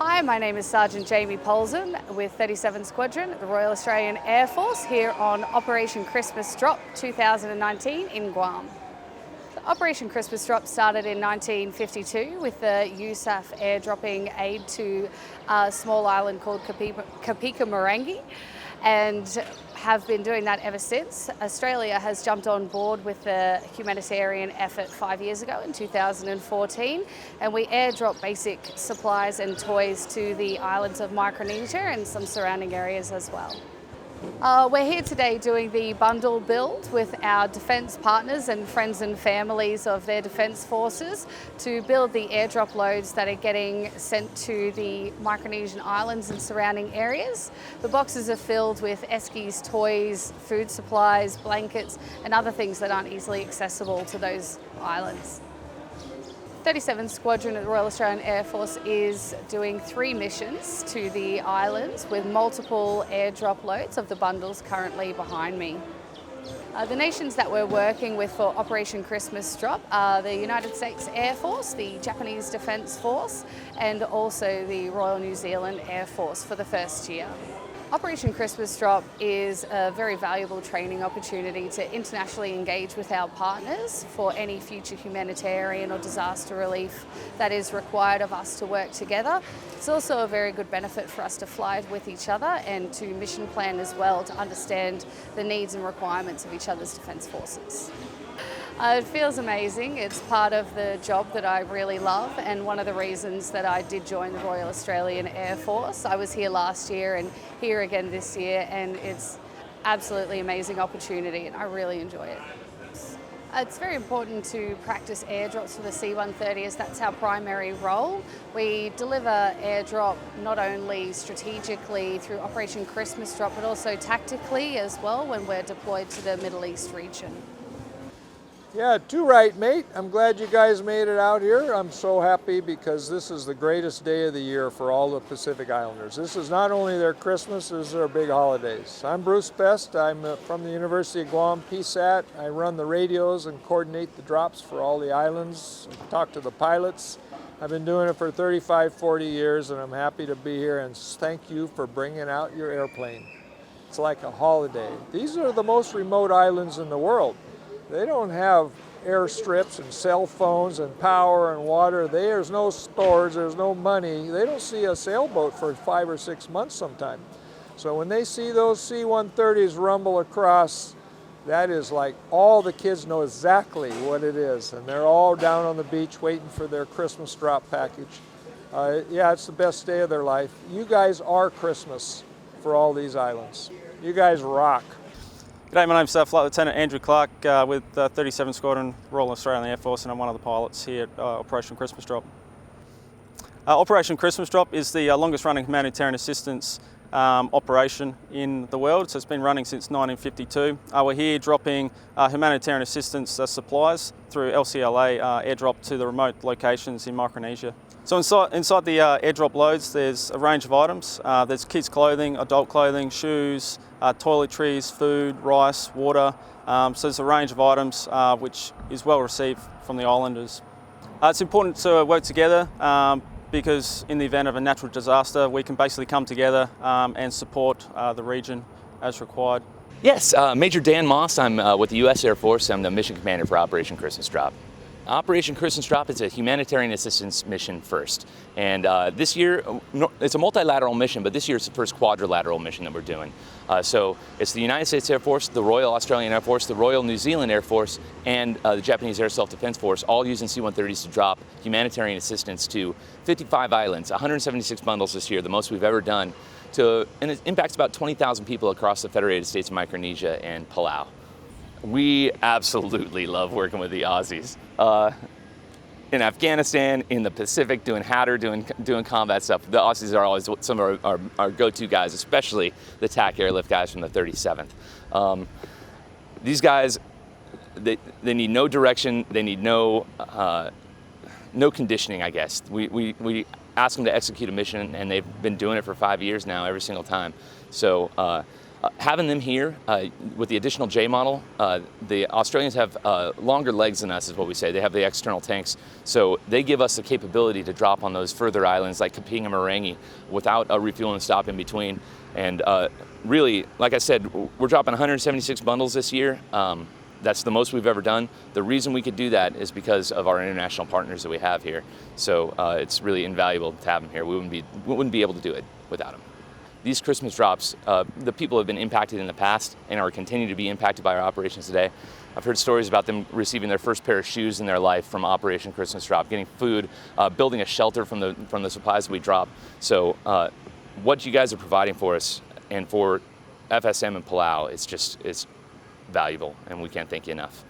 Hi, my name is Sgt Jamie Paulson with 37 Squadron of the Royal Australian Air Force here on Operation Christmas Drop 2019 in Guam. Operation Christmas Drop started in 1952 with the USAF airdropping aid to a small island called Kokujieitai, and have been doing that ever since. Australia has jumped on board with the humanitarian effort 5 years ago in 2014, and we airdrop basic supplies and toys to the islands of Micronesia and some surrounding areas as well. We're here today doing the bundle build with our defence partners and friends and families of their defence forces to build the airdrop loads that are getting sent to the Micronesian islands and surrounding areas. The boxes are filled with eskies, toys, food supplies, blankets and other things that aren't easily accessible to those islands. 37 Squadron of the Royal Australian Air Force is doing 3 missions to the islands with multiple airdrop loads of the bundles currently behind me. The nations that we're working with for Operation Christmas Drop are the United States Air Force, the Japanese Defence Force and also the Royal New Zealand Air Force for the first year. Operation Christmas Drop is a very valuable training opportunity to internationally engage with our partners for any future humanitarian or disaster relief that is required of us to work together. It's also a very good benefit for us to fly with each other and to mission plan as well to understand the needs and requirements of each other's defence forces. It feels amazing. It's part of the job that I really love and one of the reasons that I did join the Royal Australian Air Force. I was here last year and here again this year, and it's absolutely amazing opportunity and I really enjoy it. It's very important to practice airdrops for the C-130 as that's our primary role. We deliver airdrop not only strategically through Operation Christmas Drop but also tactically as well when we're deployed to the Middle East region. Yeah, too right, mate. I'm glad you guys made it out here. I'm so happy because this is the greatest day of the year for all the Pacific Islanders. This is not only their Christmas, this is their big holidays. I'm Bruce Best. I'm from the University of Guam, PSAT. I run the radios and coordinate the drops for all the islands, talk to the pilots. I've been doing it for 35, 40 years, and I'm happy to be here, and thank you for bringing out your airplane. It's like a holiday. These are the most remote islands in the world. They don't have airstrips and cell phones and power and water. There's no stores, there's no money. They don't see a sailboat for 5 or 6 months sometime. So when they see those C-130s rumble across, that is like all the kids know exactly what it is. And they're all down on the beach waiting for their Christmas drop package. Yeah, it's the best day of their life. You guys are Christmas for all these islands. You guys rock. G'day, my name's Flight Lieutenant Andrew Clarke with 37 Squadron, Royal Australian Air Force, and I'm one of the pilots here at Operation Christmas Drop. Operation Christmas Drop is the longest running humanitarian assistance operation in the world, so it's been running since 1952. We're here dropping humanitarian assistance supplies through LCLA airdrop to the remote locations in Micronesia. So inside the airdrop loads there's a range of items. There's kids' clothing, adult clothing, shoes, toiletries, food, rice, water. So there's a range of items which is well received from the islanders. It's important to work together because in the event of a natural disaster we can basically come together and support the region as required. Yes, Major Dan Moss. I'm with the U.S. Air Force. I'm the mission commander for Operation Christmas Drop. Operation Christmas Drop is a humanitarian assistance mission first. And this year, it's a multilateral mission, but this year it's the first quadrilateral mission that we're doing. So it's the United States Air Force, the Royal Australian Air Force, the Royal New Zealand Air Force, and the Japanese Air Self-Defense Force, all using C-130s to drop humanitarian assistance to 55 islands, 176 bundles this year, the most we've ever done, and it impacts about 20,000 people across the Federated States of Micronesia and Palau. We absolutely love working with the Aussies. In Afghanistan, in the Pacific, doing Hatter, doing combat stuff, the Aussies are always some of our go-to guys, especially the TAC airlift guys from the 37th. These guys, they need no direction, they need no conditioning, I guess. We ask them to execute a mission, and they've been doing it for 5 years now, every single time. So Having them here with the additional J model, the Australians have longer legs than us, is what we say. They have the external tanks, so they give us the capability to drop on those further islands like Kaping and Marangi without a refuel and stop in between. And really, like I said, we're dropping 176 bundles this year. That's the most we've ever done. The reason we could do that is because of our international partners that we have here. So it's really invaluable to have them here. We wouldn't be able to do it without them. These Christmas drops, the people have been impacted in the past and are continuing to be impacted by our operations today. I've heard stories about them receiving their first pair of shoes in their life from Operation Christmas Drop, getting food, building a shelter from the supplies that we drop. So what you guys are providing for us and for FSM and Palau, it's valuable, and we can't thank you enough.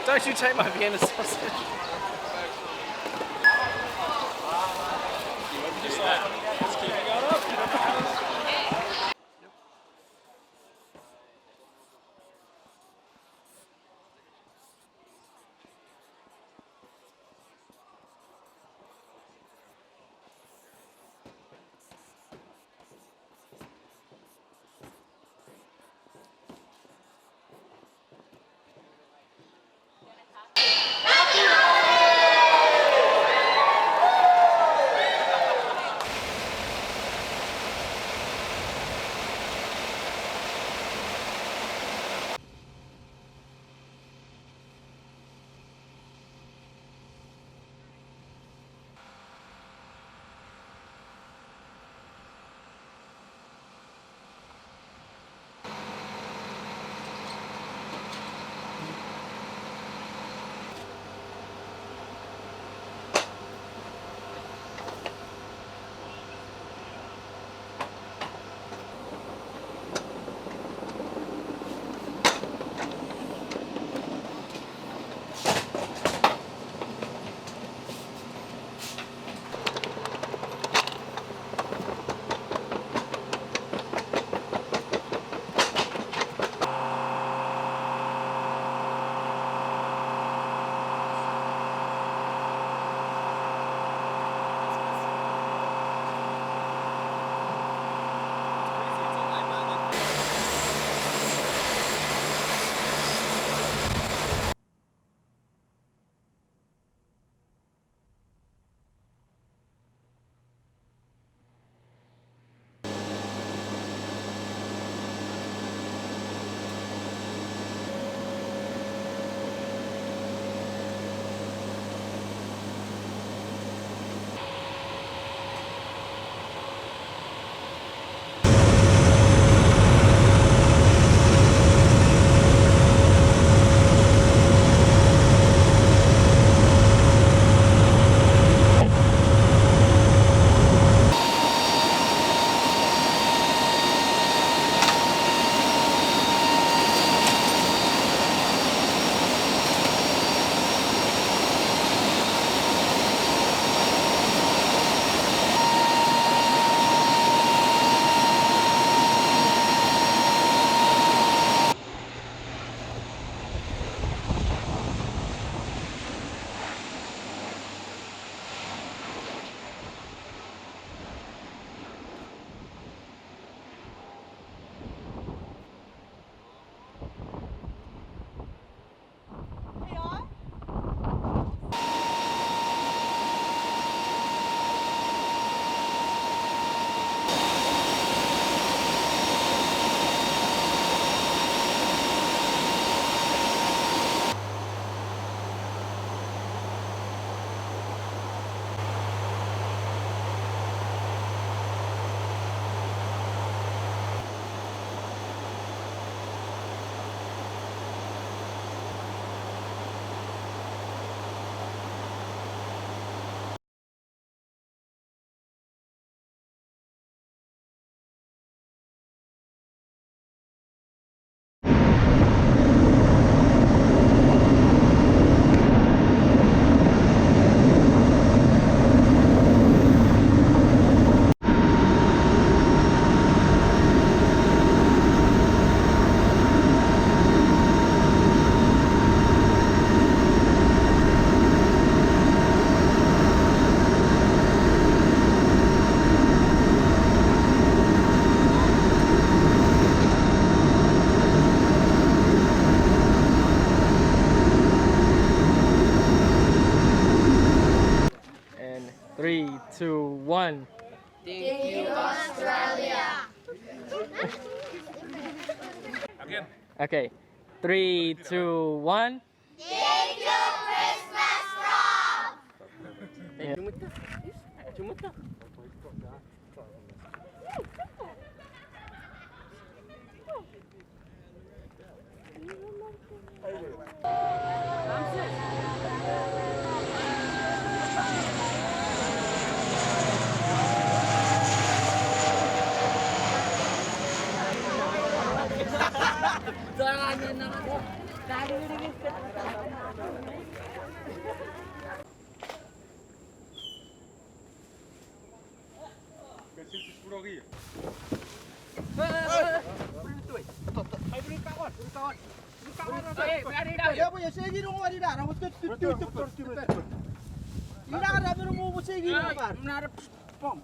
Don't you take my Vienna sausage. 1. Again. Okay. 3, 2, 1. Ya punya segi dong wadi dah, rambut tutup. Tidak ada berumur segi apa? Menarap pom.